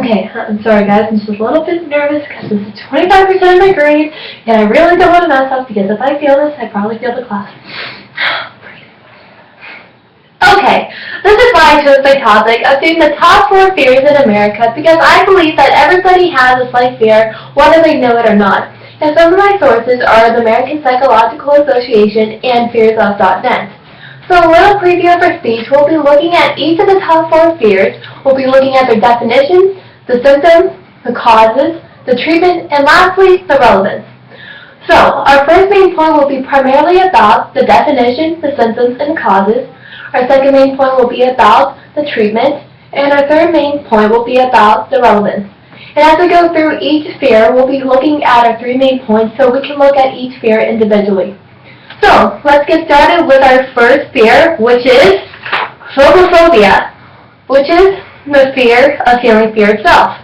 Okay, I'm sorry guys, I'm just a little bit nervous because this is 25% of my grade, and I really don't want to mess up because if I fail this, I probably fail the class. Okay, this is why I chose my topic of doing the top 4 fears in America, because I believe that everybody has a slight fear, whether they know it or not. And some of my sources are the American Psychological Association and fearsof.net. So a little preview of our speech, we'll be looking at each of the top 4 fears. We'll be looking at their definitions, the symptoms, the causes, the treatment, and lastly, the relevance. So, our first main point will be primarily about the definition, the symptoms, and the causes. Our second main point will be about the treatment, and our third main point will be about the relevance. And as we go through each fear, we'll be looking at our 3 main points so we can look at each fear individually. So, let's get started with our first fear, which is phobophobia, which is the fear of feeling fear itself.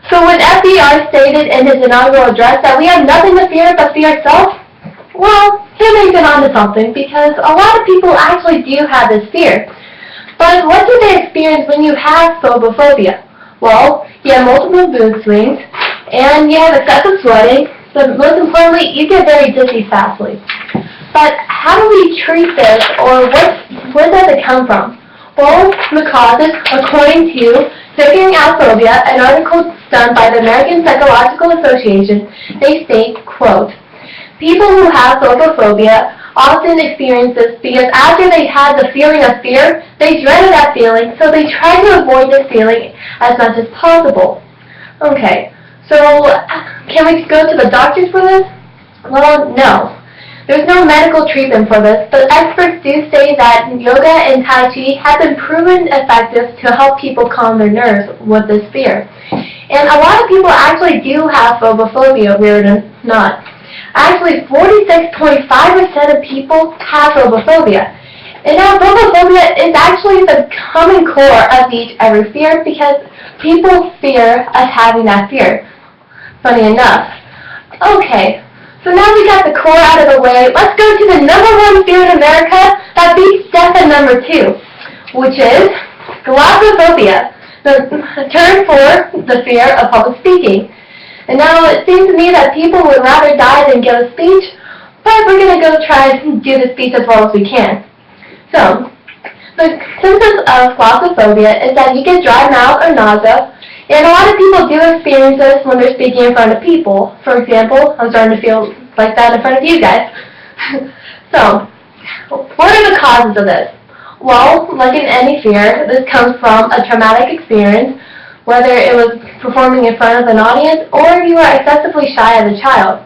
So when FDR stated in his inaugural address that we have nothing to fear but fear itself, well, he may have been onto something because a lot of people actually do have this fear. But what do they experience when you have phobophobia? Well, you have multiple mood swings, and you have excessive sweating, but most importantly, you get very dizzy fastly. But how do we treat this, or where does it come from? Well, the causes, according to Figuring Out Phobia, an article done by the American Psychological Association, they state, quote, people who have phobophobia often experience this because after they had the feeling of fear, they dreaded that feeling, so they try to avoid this feeling as much as possible. Okay, so can we go to the doctors for this? Well, no. There's no medical treatment for this, but experts do say that yoga and Tai Chi have been proven effective to help people calm their nerves with this fear. And a lot of people actually do have phobophobia, weird or not. Actually, 46.5% of people have phobophobia. And now phobophobia is actually the common core of each every fear because people fear us having that fear. Funny enough. Okay. So now we got the core out of the way, let's go to the number 1 fear in America that beats death at number 2, which is glossophobia, the term for the fear of public speaking. And now it seems to me that people would rather die than give a speech, but we're going to go try and do the speech as well as we can. So, the symptoms of glossophobia is that you get dry mouth or nausea. And a lot of people do experience this when they're speaking in front of people. For example, I'm starting to feel like that in front of you guys. So, what are the causes of this? Well, like in any fear, this comes from a traumatic experience, whether it was performing in front of an audience or if you were excessively shy as a child.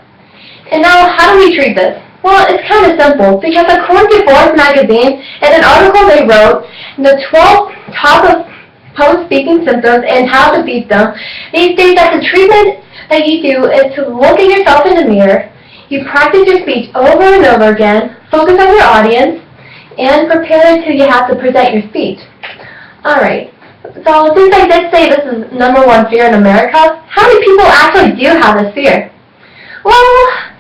And now, how do we treat this? Well, it's kind of simple, because according to Forbes magazine, in an article they wrote, the 12 top of public speaking symptoms and how to beat them, they state that the treatment that you do is to look at yourself in the mirror, you practice your speech over and over again, focus on your audience, and prepare until you have to present your speech. Alright, so since I did say this is number 1 fear in America, how many people actually do have this fear? Well,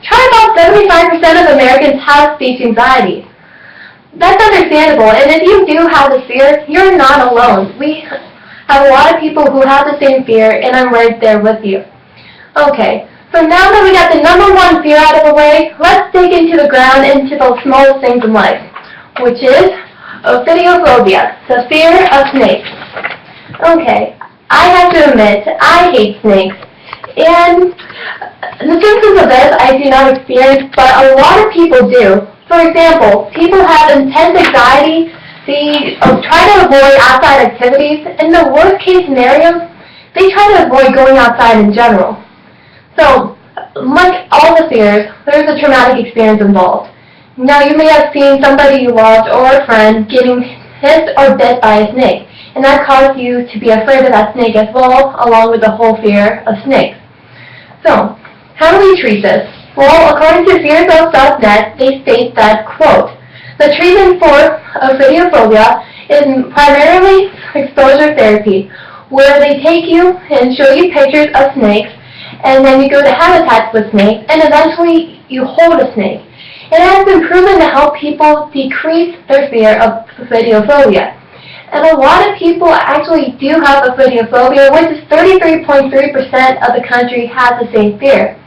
try about 75% of Americans have speech anxiety. That's understandable, and if you do have this fear, you're not alone. We have a lot of people who have the same fear, and I'm right there with you. Okay, so now that we got the number 1 fear out of the way, let's dig into the ground, into the smallest things in life, which is ophidiophobia, the fear of snakes. Okay, I have to admit, I hate snakes, and the symptoms of this I do not experience, but a lot of people do. For example, people have intense anxiety, they try to avoid outside activities. In the worst case scenarios, they try to avoid going outside in general. So, like all the fears, there's a traumatic experience involved. Now, you may have seen somebody you loved or a friend getting hit or bit by a snake, and that caused you to be afraid of that snake as well, along with the whole fear of snakes. So, how do we treat this? Well, according to fearsof.net, they state that, quote, the treatment for ophidiophobia is primarily exposure therapy, where they take you and show you pictures of snakes, and then you go to habitats with snakes, and eventually you hold a snake. It has been proven to help people decrease their fear of ophidiophobia. And a lot of people actually do have phobia, which is 33.3% of the country has the same fear.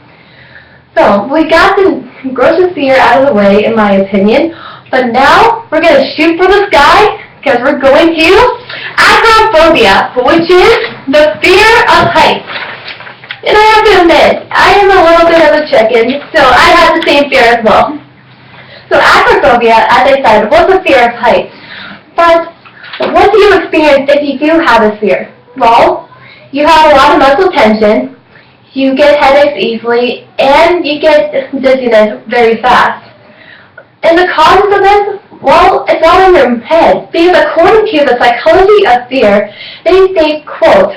So, we got the grossest fear out of the way, in my opinion, but now we're going to shoot for the sky, because we're going to acrophobia, which is the fear of heights. And I have to admit, I am a little bit of a chicken, so I have the same fear as well. So acrophobia, as I said, was the fear of heights. But what do you experience if you do have this fear? Well, you have a lot of muscle tension, you get headaches easily, and you get dizziness very fast. And the causes of this? Well, it's all in your head. Because according to the psychology of fear, they state, quote,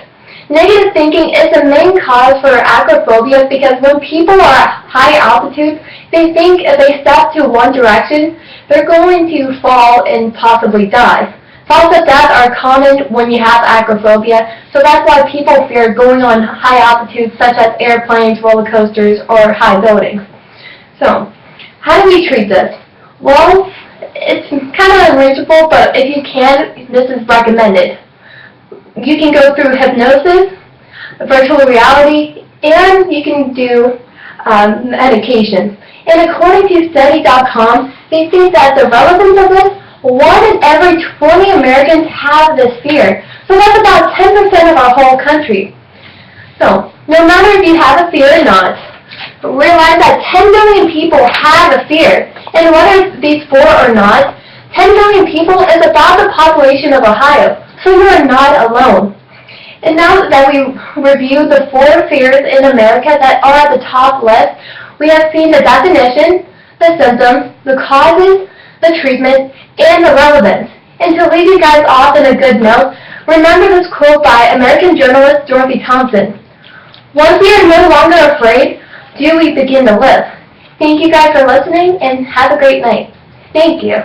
negative thinking is the main cause for acrophobia because when people are at high altitude, they think if they step to one direction, they're going to fall and possibly die. Thoughts of death are common when you have acrophobia, so that's why people fear going on high altitudes such as airplanes, roller coasters, or high buildings. So, how do we treat this? Well, it's kind of unreachable, but if you can, this is recommended. You can go through hypnosis, virtual reality, and you can do medication. And according to study.com, they think that the relevance of this, 1 in every 20 Americans have this fear. So that's about 10% of our whole country. So, no matter if you have a fear or not, realize that 10 million people have a fear. And whether these 4 or not, 10 million people is about the population of Ohio. So you are not alone. And now that we reviewed the 4 fears in America that are at the top list, we have seen the definition, the symptoms, the causes, the treatment, and the relevance. And to leave you guys off in a good note, remember this quote by American journalist Dorothy Thompson. Once we are no longer afraid, do we begin to live? Thank you guys for listening, and have a great night. Thank you.